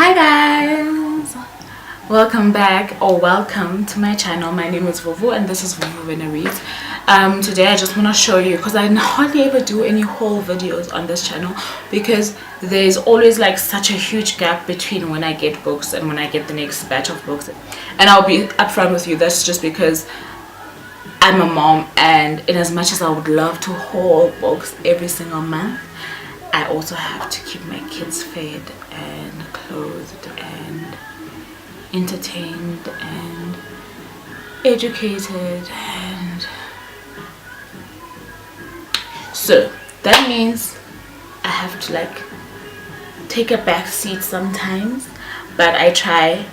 Hi guys, welcome back or welcome to my channel. My name is Vuvu and this is Vuvu Vena Reads. Today I just want to show you, because I hardly ever do any haul videos on this channel because there's always like such a huge gap between when I get books and when I get the next batch of books. And I'll be upfront with you, that's just because I'm a mom, and in as much as I would love to haul books every single month, I also have to keep my kids fed and clothed and entertained and educated, and so that means I have to like take a back seat sometimes, but I try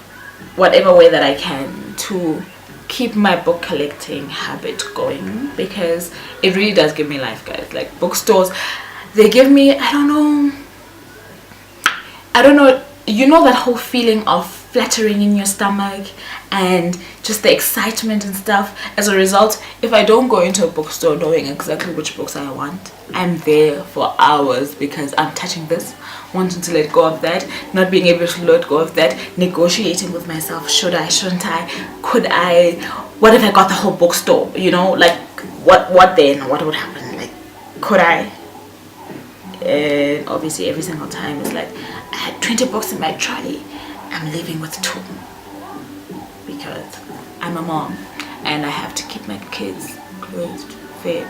whatever way that I can to keep my book collecting habit going, because it really does give me life, guys. Like bookstores, they give me, I don't know, you know, that whole feeling of fluttering in your stomach and just the excitement and stuff. As a result, if I don't go into a bookstore knowing exactly which books I want, I'm there for hours because I'm touching this, wanting to let go of that, not being able to let go of that, negotiating with myself, should I, shouldn't I, could I, what if I got the whole bookstore, you know, like what then, what would happen, like could I? And obviously every single time it's like I had 20 books in my trolley, I'm leaving with 2 because I'm a mom and I have to keep my kids clothed, fed,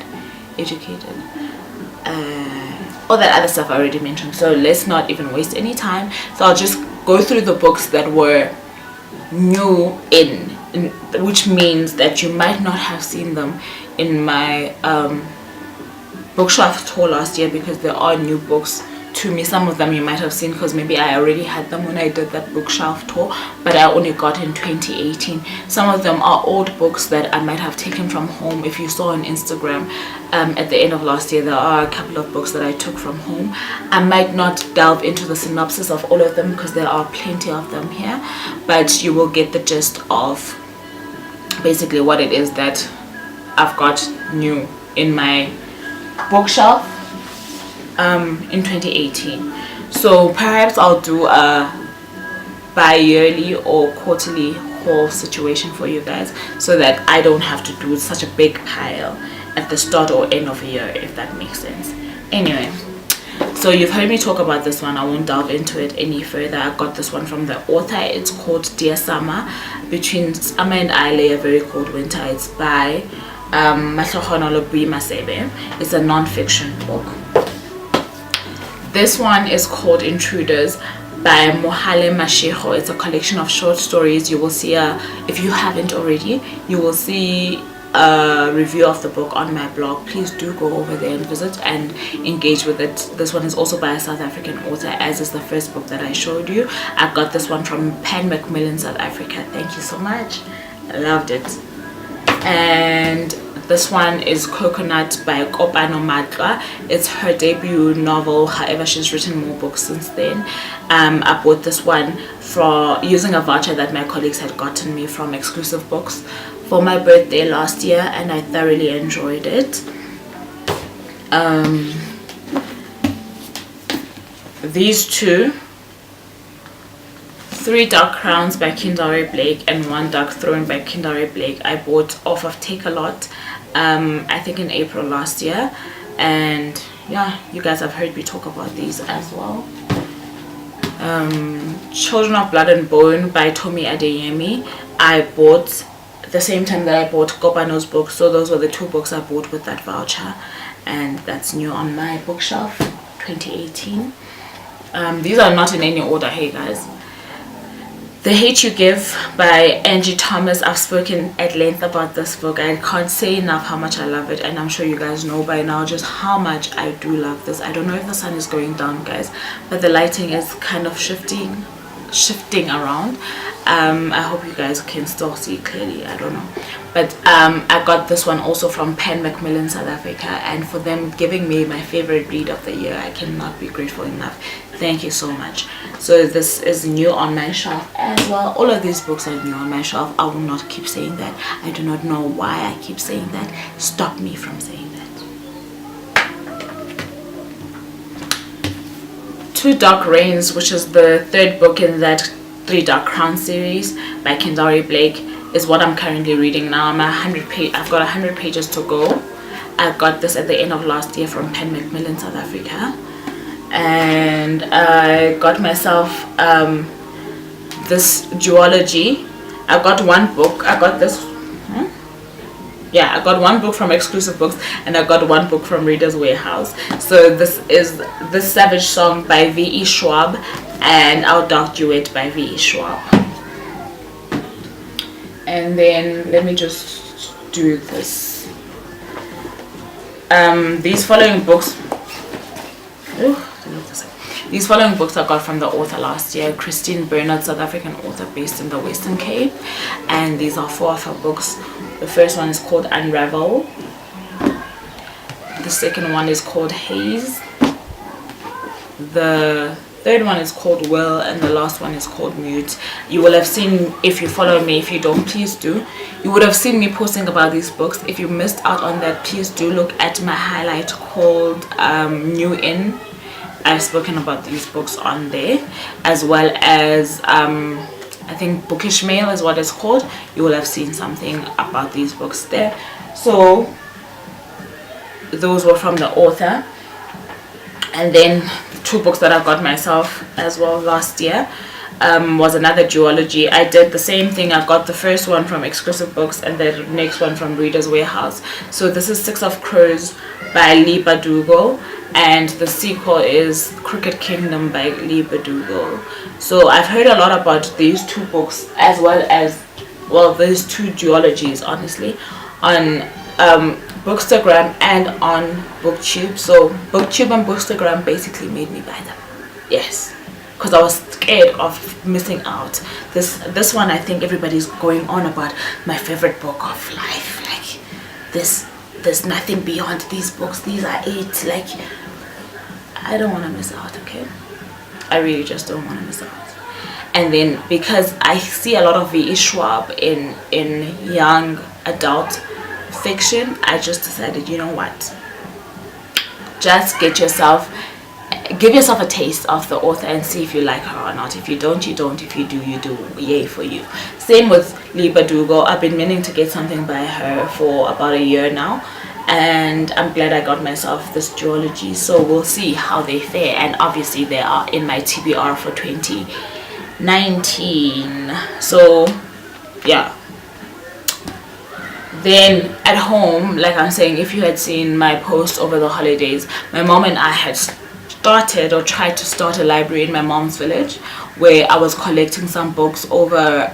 educated, all that other stuff I already mentioned. So let's not even waste any time. So I'll just go through the books that were new in which means that you might not have seen them in my bookshelf tour last year, because there are new books to me. Some of them you might have seen because maybe I already had them when I did that bookshelf tour, but I only got in 2018. Some of them are old books that I might have taken from home. If you saw on Instagram at the end of last year, there are a couple of books that I took from home. I might not delve into the synopsis of all of them because there are plenty of them here, but you will get the gist of basically what it is that I've got new in my bookshelf in 2018. So perhaps I'll do a bi-yearly or quarterly haul situation for you guys, so that I don't have to do such a big pile at the start or end of a year, if that makes sense. Anyway, so you've heard me talk about this one, I won't delve into it any further. I got this one from the author. It's called Dear Summer, Between Summer and I Lay a Very Cold Winter. It's by it's a non-fiction book. This one is called Intruders by Mohale Mashiho. It's a collection of short stories. You will see if you haven't already, you will see a review of the book on my blog. Please do go over there and visit and engage with it. This one is also by a South African author, as is the first book that I showed you. I got this one from Pan Macmillan, South Africa. Thank you so much, I loved it. And this one is Coconut by Kopano Matla. It's her debut novel, however she's written more books since then. I bought this one for using a voucher that my colleagues had gotten me from Exclusive Books for my birthday last year, and I thoroughly enjoyed it. These two, 3 Dark Crowns by Kindare Blake and 1 Dark Throne by Kindare Blake, I bought off of Take a Lot, I think in April last year, and yeah, you guys have heard me talk about these as well. Children of Blood and Bone by Tomi Adeyemi, I bought the same time that I bought Kopano's book, so those were the 2 books I bought with that voucher, and that's new on my bookshelf, 2018. These are not in any order, hey guys. The Hate You Give by Angie Thomas. I've spoken at length about this book. I can't say enough how much I love it, and I'm sure you guys know by now just how much I do love this. I don't know if the sun is going down, guys, but the lighting is kind of shifting around. I hope you guys can still see clearly, I don't know, but I got this one also from Pan Macmillan, South Africa, and for them giving me my favorite read of the year, I cannot be grateful enough. Thank you so much. So this is new on my shelf as well. All of these books are new on my shelf. I will not keep saying that. I do not know why I keep saying that. Stop me from saying that. Two Dark Reigns, which is the third book in that Three Dark Crowns series by Kendari Blake, is what I'm currently reading now. I've got 100 pages to go. I got this at the end of last year from Pen Macmillan, South Africa, and I got myself this duology. I got one book. I got this. Yeah, I got one book from Exclusive Books, and I got one book from Reader's Warehouse. So this is The Savage Song by V.E. Schwab and Our Dark Duet by V.E. Schwab. And then let me just do this. These following books I got from the author last year, Christine Bernard, South African author based in the Western Cape, and these are 4 of her books. The first one is called Unravel, the second one is called Haze, the third one is called Will, and the last one is called Mute. You will have seen, if you follow me, if you don't, please do, you would have seen me posting about these books. If you missed out on that, please do look at my highlight called New In. I've spoken about these books on there, as well as I think Bookish Mail is what it's called. You will have seen something about these books there. So those were from the author. And then 2 books that I got myself as well last year was another duology. I did the same thing. I got the first one from Exclusive Books and the next one from Reader's Warehouse. So this is 6 of Crows by Lee Bardugo, and the sequel is Crooked Kingdom by Lee Bardugo. So I've heard a lot about these 2 books, as well as, well, these 2 duologies, honestly, on Bookstagram and on BookTube. So BookTube and Bookstagram basically made me buy them. Yes, because I was scared of missing out. This one, I think everybody's going on about my favorite book of life. Like there's nothing beyond these books. These are it. Like, I don't want to miss out. Okay, I really just don't want to miss out. And then because I see a lot of V.E. Schwab in young adult fiction, I just decided, you know what, just give yourself a taste of the author and see if you like her or not. If you don't, you don't. If you do, you do. Yay for you. Same with Lee Bardugo. I've been meaning to get something by her for about a year now, and I'm glad I got myself this duology. So we'll see how they fare, and obviously they are in my TBR for 2019. So yeah. Then at home, like I'm saying, if you had seen my post over the holidays, my mom and I had started or tried to start a library in my mom's village, where I was collecting some books over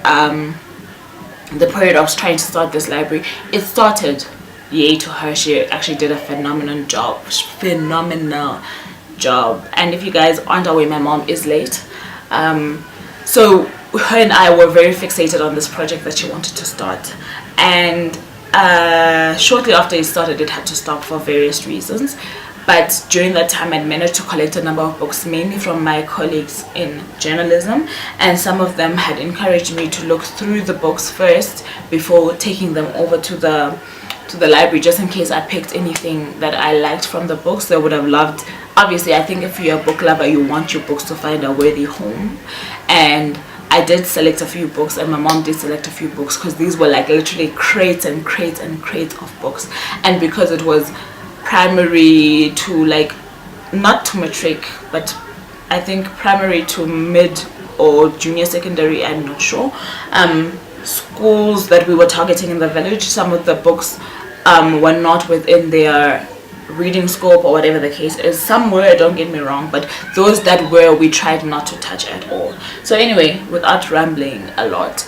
the period I was trying to start this library. It started, yay to her, she actually did a phenomenal job. And if you guys aren't aware, my mom is late, so her and I were very fixated on this project that she wanted to start, and shortly after it started, it had to stop for various reasons. But during that time, I managed to collect a number of books, mainly from my colleagues in journalism, and some of them had encouraged me to look through the books first before taking them over to the library, just in case I picked anything that I liked from the books. They would have loved, obviously, I think if you're a book lover, you want your books to find a worthy home, and I did select a few books, and my mom did select a few books, because these were like literally crates and crates and crates of books. And because it was primary to, like, not to matric, but I think primary to mid or junior secondary, I'm not sure, schools that we were targeting in the village, some of the books were not within their reading scope or whatever the case is. Some were, don't get me wrong, but those that were, we tried not to touch at all. So anyway, without rambling a lot,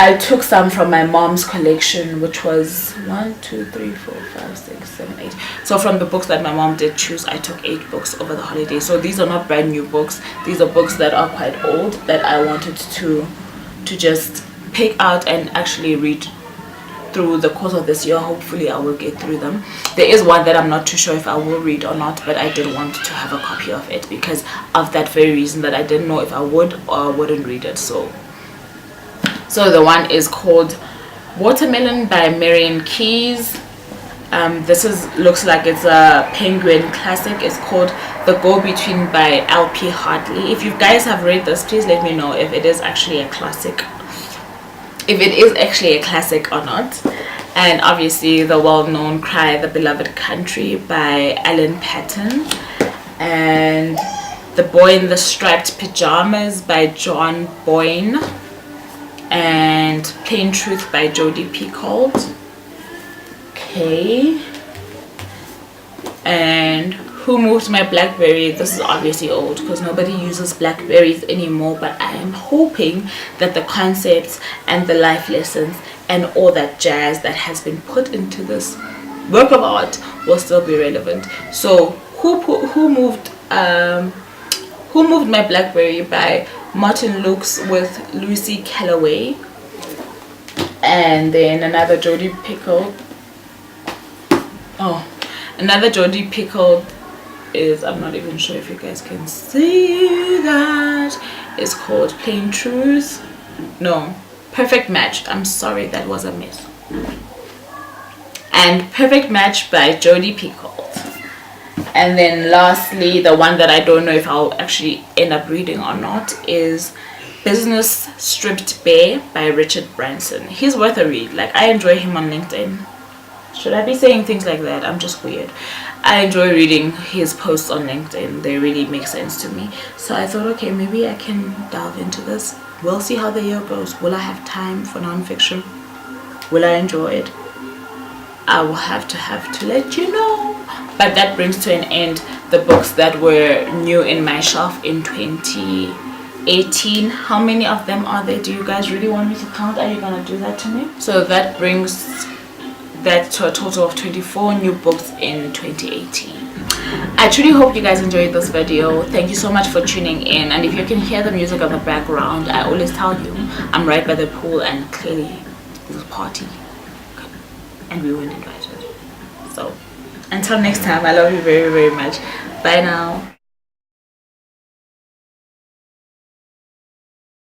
I took some from my mom's collection, which was 1, 2, 3, 4, 5, 6, 7, 8. So from the books that my mom did choose, I took 8 books over the holidays. So these are not brand new books. These are books that are quite old that I wanted to just pick out and actually read through the course of this year. Hopefully I will get through them. There is one that I'm not too sure if I will read or not, but I did want to have a copy of it because of that very reason, that I didn't know if I would or wouldn't read it. So the one is called Watermelon by Marian Keyes. This looks like it's a Penguin classic. It's called The Go-Between by LP Hartley. If you guys have read this, please let me know if it is actually a classic, or not. And obviously the well-known Cry the Beloved Country by Alan Paton, and The Boy in the Striped Pajamas by John Boyne, and Plain Truth by Jodi Picoult. Okay. And Who Moved My Blackberry? This is obviously old because nobody uses blackberries anymore, but I am hoping that the concepts and the life lessons and all that jazz that has been put into this work of art will still be relevant. So Who Moved My Blackberry by Martin Lukes with Lucy Calloway, and then another Jodi Picoult. Another Jodi Picoult is, I'm not even sure if you guys can see that, it's called Plain Truth. No, Perfect Match. I'm sorry, that was a miss. And Perfect Match by Jodi Picoult. And then lastly, the one that I don't know if I'll actually end up reading or not is Business Stripped Bare by Richard Branson. He's worth a read. Like, I enjoy him on LinkedIn. Should I be saying things like that? I'm just weird. I enjoy reading his posts on LinkedIn. They really make sense to me. So I thought, okay, maybe I can delve into this. We'll see how the year goes. Will I have time for nonfiction? Will I enjoy it? I will have to let you know. But that brings to an end the books that were new in my shelf in 2018. How many of them are there? Do you guys really want me to count? Are you gonna do that to me? So that brings that to a total of 24 new books in 2018. I truly hope you guys enjoyed this video. Thank you so much for tuning in, and if you can hear the music on the background, I always tell you I'm right by the pool, and clearly it's a party and we weren't invited. So until next time, I love you very, very much. Bye now.